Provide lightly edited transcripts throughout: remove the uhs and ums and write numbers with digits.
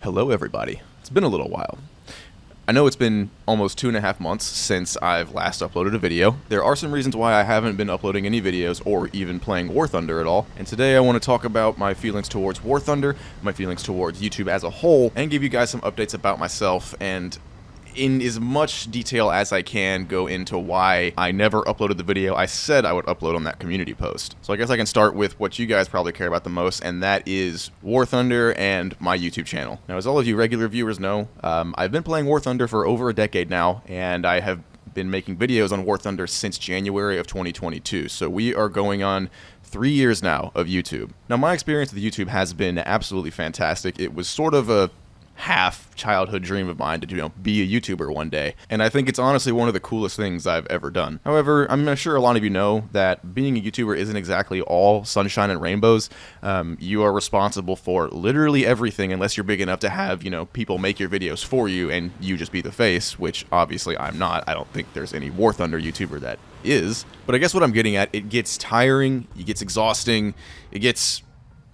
Hello everybody. It's been a little while. I know it's been almost 2.5 months since I've last uploaded a video. There are some reasons why I haven't been uploading any videos or even playing War Thunder at all, and today I want to talk about my feelings towards War Thunder, my feelings towards YouTube as a whole, and give you guys some updates about myself, and in as much detail as I can go into why I never uploaded the video I said I would upload on that community post. So I guess I can start with what you guys probably care about the most, and that is War Thunder and my YouTube channel. Now, as all of you regular viewers know, I've been playing War Thunder for over a decade now, and I have been making videos on War Thunder since January of 2022. So we are going on 3 years now of YouTube. Now, my experience with YouTube has been absolutely fantastic. It was sort of a half childhood dream of mine to, be a YouTuber one day. And I think it's honestly one of the coolest things I've ever done. However, I'm sure a lot of you know that being a YouTuber isn't exactly all sunshine and rainbows. You are responsible for literally everything unless you're big enough to have, people make your videos for you and you just be the face, which obviously I'm not. I don't think there's any War Thunder YouTuber that is. But I guess what I'm getting at, it gets tiring, it gets exhausting, it gets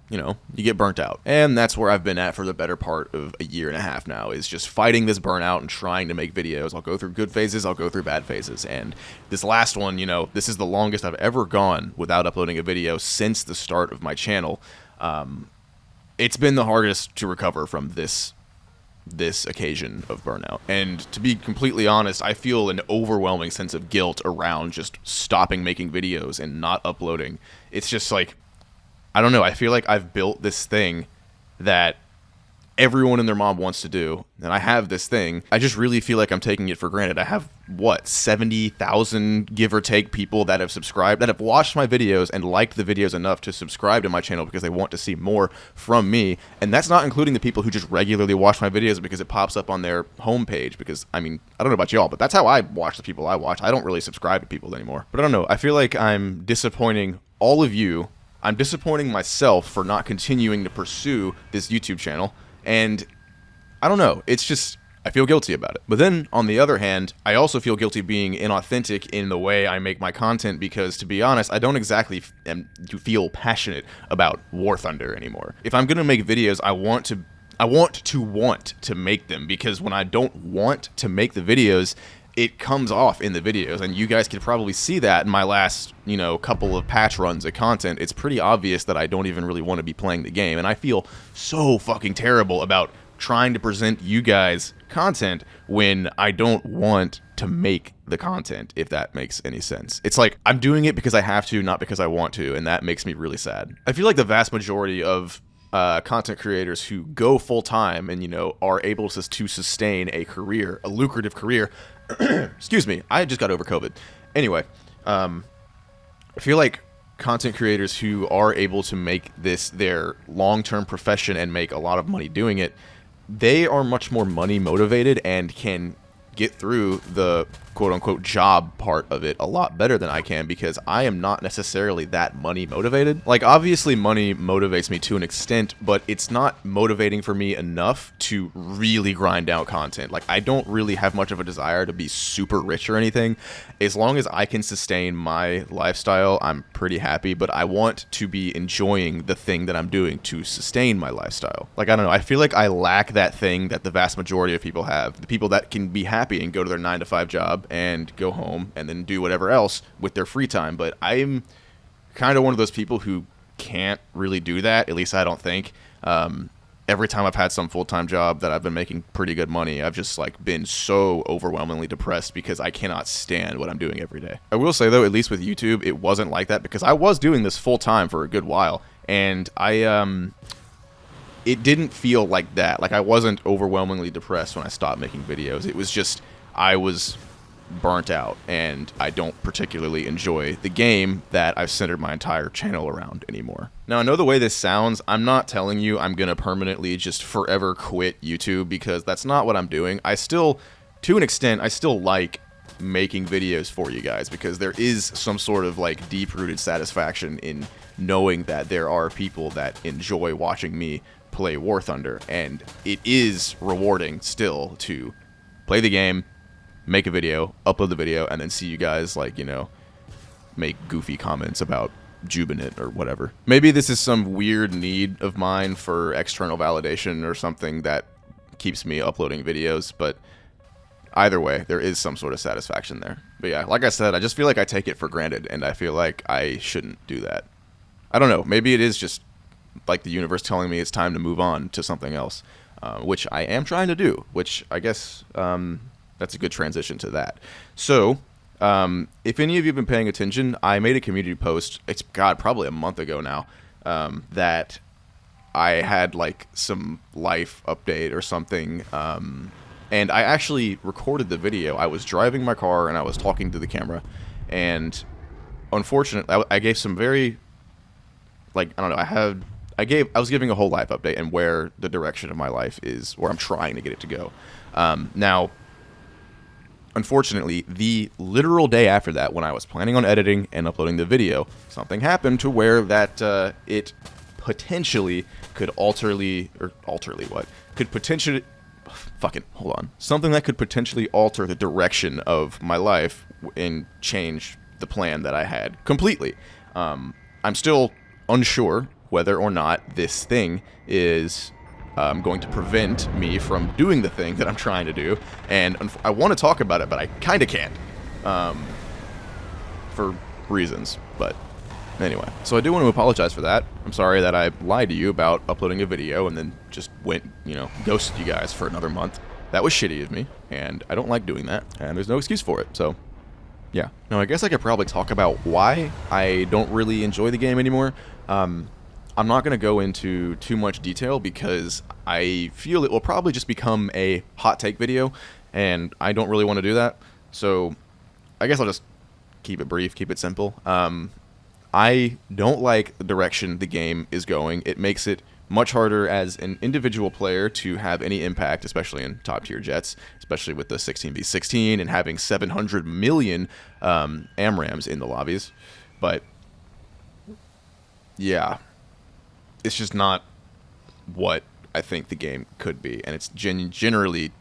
you get burnt out. And that's where I've been at for the better part of a year and a half now, is just fighting this burnout and trying to make videos. I'll go through good phases, I'll go through bad phases. And this last one, this is the longest I've ever gone without uploading a video since the start of my channel. It's been the hardest to recover from this occasion of burnout. And to be completely honest, I feel an overwhelming sense of guilt around just stopping making videos and not uploading. It's just like, I don't know, I feel like I've built this thing that everyone and their mom wants to do, and I have this thing. I just really feel like I'm taking it for granted. I have, 70,000, give or take, people that have subscribed, that have watched my videos and liked the videos enough to subscribe to my channel because they want to see more from me, and that's not including the people who just regularly watch my videos because it pops up on their homepage, because, I don't know about y'all, but that's how I watch the people I watch. I don't really subscribe to people anymore. But I don't know, I feel like I'm disappointing all of you. I'm disappointing myself for not continuing to pursue this YouTube channel, and I don't know, it's just, I feel guilty about it. But then, on the other hand, I also feel guilty being inauthentic in the way I make my content because, to be honest, I don't exactly feel passionate about War Thunder anymore. If I'm gonna make videos, I want to make them, because when I don't want to make the videos, it comes off in the videos, and you guys could probably see that in my last, couple of patch runs of content. It's pretty obvious that I don't even really want to be playing the game, and I feel so fucking terrible about trying to present you guys content when I don't want to make the content, if that makes any sense. It's like, I'm doing it because I have to, not because I want to, and that makes me really sad. I feel like the vast majority of content creators who go full-time and, are able to sustain a career, a lucrative career, excuse me, I just got over COVID. Anyway, I feel like content creators who are able to make this their long-term profession and make a lot of money doing it, they are much more money motivated and can get through the quote-unquote job part of it a lot better than I can, because I am not necessarily that money motivated. Like, obviously money motivates me to an extent, but it's not motivating for me enough to really grind out content. Like, I don't really have much of a desire to be super rich or anything. As long as I can sustain my lifestyle, I'm pretty happy, but I want to be enjoying the thing that I'm doing to sustain my lifestyle. Like, I don't know, I feel like I lack that thing that the vast majority of people have. The people that can be happy and go to their 9-to-5 job and go home and then do whatever else with their free time. But I'm kind of one of those people who can't really do that, at least I don't think. Every time I've had some full-time job that I've been making pretty good money, I've just been so overwhelmingly depressed because I cannot stand what I'm doing every day. I will say though, at least with YouTube, it wasn't like that, because I was doing this full-time for a good while, and it didn't feel like that. Like, I wasn't overwhelmingly depressed when I stopped making videos. It was just, I was burnt out, and I don't particularly enjoy the game that I've centered my entire channel around anymore. Now, I know the way this sounds, I'm not telling you I'm gonna permanently just forever quit YouTube, because that's not what I'm doing. I still, to an extent, I still like making videos for you guys, because there is some sort of deep-rooted satisfaction in knowing that there are people that enjoy watching me play War Thunder, and it is rewarding still to play the game, make a video, upload the video, and then see you guys make goofy comments about Jubilant or whatever. Maybe this is some weird need of mine for external validation or something that keeps me uploading videos, but either way, there is some sort of satisfaction there. But yeah, like I said, I just feel like I take it for granted, and I feel like I shouldn't do that. I don't know, maybe it is just like the universe telling me it's time to move on to something else, which I am trying to do, which I guess that's a good transition to that. So, if any of you have been paying attention, I made a community post, it's, God, probably a month ago now, that I had like some life update or something, and I actually recorded the video. I was driving my car and I was talking to the camera, and unfortunately, I gave some very, like, I don't know, I was giving a whole life update and where the direction of my life is, where I'm trying to get it to go. Now, unfortunately, the literal day after that, when I was planning on editing and uploading the video, something happened to where that it potentially could something that could potentially alter the direction of my life and change the plan that I had completely. I'm still unsure whether or not this thing is going to prevent me from doing the thing that I'm trying to do, and I want to talk about it, but I kind of can't, for reasons. But anyway, so I do want to apologize for that. I'm sorry that I lied to you about uploading a video and then just went, ghosted you guys for another month. That was shitty of me, and I don't like doing that, and there's no excuse for it, so yeah. Now, I guess I could probably talk about why I don't really enjoy the game anymore. I'm not going to go into too much detail because I feel it will probably just become a hot take video, and I don't really want to do that. So I guess I'll just keep it brief, keep it simple. I don't like the direction the game is going. It makes it much harder as an individual player to have any impact, especially in top-tier jets, especially with the 16v16 and having 700 million AMRAMs in the lobbies. But yeah, it's just not what I think the game could be, and it's generally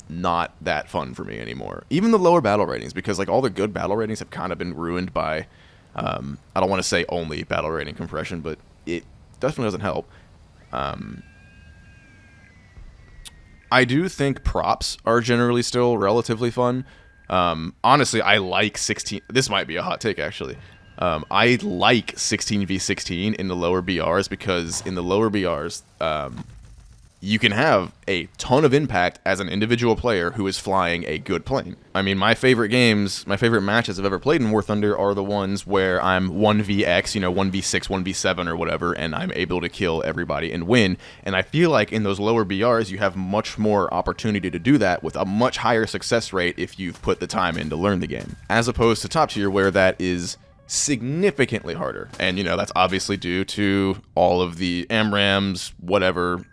not that fun for me anymore. Even the lower battle ratings, because like all the good battle ratings have kind of been ruined by, I don't want to say only battle rating compression, but it definitely doesn't help. I do think props are generally still relatively fun. Honestly, I like 16. This might be a hot take, actually. I like 16v16 in the lower BRs because in the lower BRs, you can have a ton of impact as an individual player who is flying a good plane. I mean, my favorite matches I've ever played in War Thunder are the ones where I'm 1vx, 1v6, 1v7 or whatever, and I'm able to kill everybody and win. And I feel like in those lower BRs, you have much more opportunity to do that with a much higher success rate if you've put the time in to learn the game. As opposed to top tier, where that is significantly harder, and that's obviously due to all of the AMRAMs, whatever,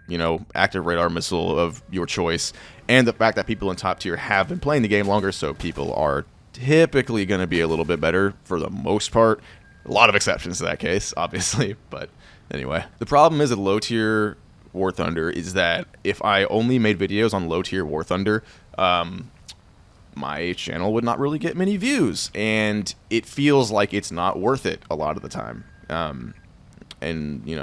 active radar missile of your choice, and the fact that people in top tier have been playing the game longer, so people are typically going to be a little bit better for the most part. A lot of exceptions to that case, obviously, but anyway. The problem is at low tier War Thunder is that if I only made videos on low tier War Thunder, my channel would not really get many views, and it feels like it's not worth it a lot of the time. And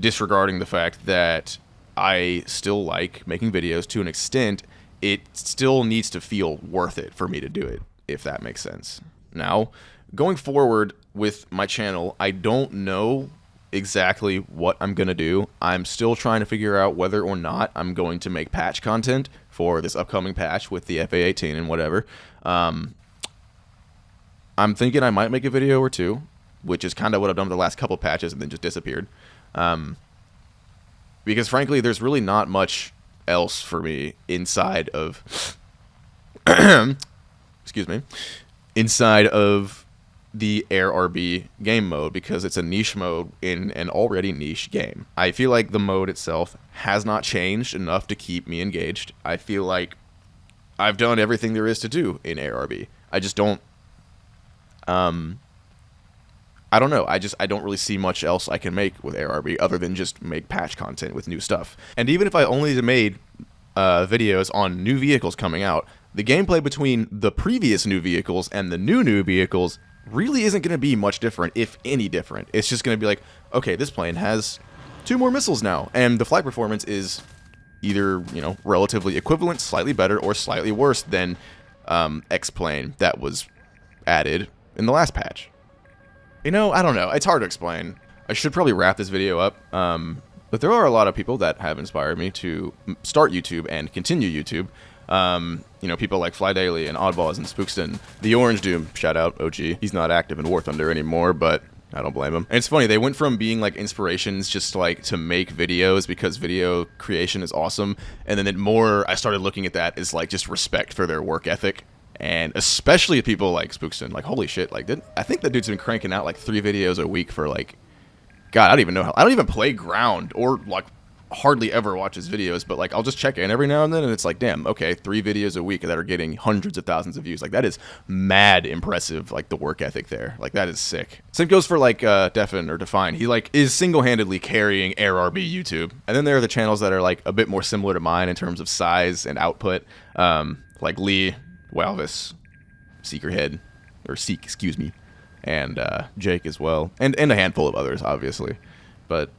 disregarding the fact that I still like making videos to an extent, it still needs to feel worth it for me to do it, if that makes sense. Now, going forward with my channel, I don't know exactly what I'm going to do. I'm still trying to figure out whether or not I'm going to make patch content for this upcoming patch with the FA18 and whatever. I'm thinking I might make a video or two, which is kind of what I've done with the last couple patches and then just disappeared. Because frankly, there's really not much else for me inside of excuse me, inside of the Air RB game mode, because it's a niche mode in an already niche game. I feel like the mode itself has not changed enough to keep me engaged. I feel like I've done everything there is to do in Air RB. I just don't I don't know. I don't really see much else I can make with Air RB other than just make patch content with new stuff. And even if I only made videos on new vehicles coming out, the gameplay between the previous new vehicles and the new vehicles really isn't going to be much different, if any different. It's just going to be like, okay, this plane has 2 more missiles now, and the flight performance is either, you know, relatively equivalent, slightly better, or slightly worse than X-Plane that was added in the last patch. You know, I don't know. It's hard to explain. I should probably wrap this video up, but there are a lot of people that have inspired me to start YouTube and continue YouTube. You know, people like Fly Daily and Oddballs and Spookston. The Orange Doom, shout out, OG. He's not active in War Thunder anymore, but I don't blame him. And it's funny, they went from being like inspirations just like to make videos because video creation is awesome, and then I started looking at that as like just respect for their work ethic. And especially people like Spookston, like holy shit, like I think that dude's been cranking out like 3 videos a week for like, God, I don't even know how. I don't even play Ground or like hardly ever watch his videos, but like I'll just check in every now and then, and it's like, damn, okay, 3 videos a week that are getting hundreds of thousands of views. Like that is mad impressive. Like the work ethic there, like that is sick. Same goes for like Defin or Define. He like is single-handedly carrying AirRB YouTube. And then there are the channels that are like a bit more similar to mine in terms of size and output, like Lee, Walvis, Seekerhead, or Seek, excuse me, and Jake as well, and a handful of others, obviously. But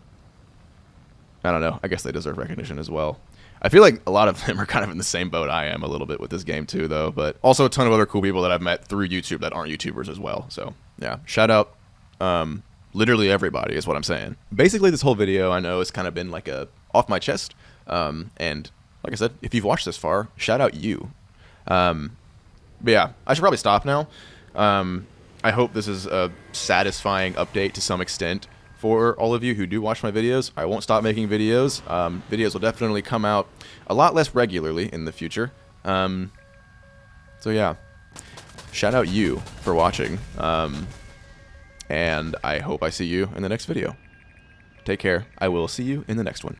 I don't know. I guess they deserve recognition as well. I feel like a lot of them are kind of in the same boat I am a little bit with this game too, though. But also a ton of other cool people that I've met through YouTube that aren't YouTubers as well. So yeah, shout out literally everybody is what I'm saying. Basically, this whole video I know has kind of been like a off my chest. And like I said, if you've watched this far, shout out you. But yeah, I should probably stop now. I hope this is a satisfying update to some extent for all of you who do watch my videos. I won't stop making videos. Videos will definitely come out a lot less regularly in the future. So yeah, shout out you for watching. And I hope I see you in the next video. Take care. I will see you in the next one.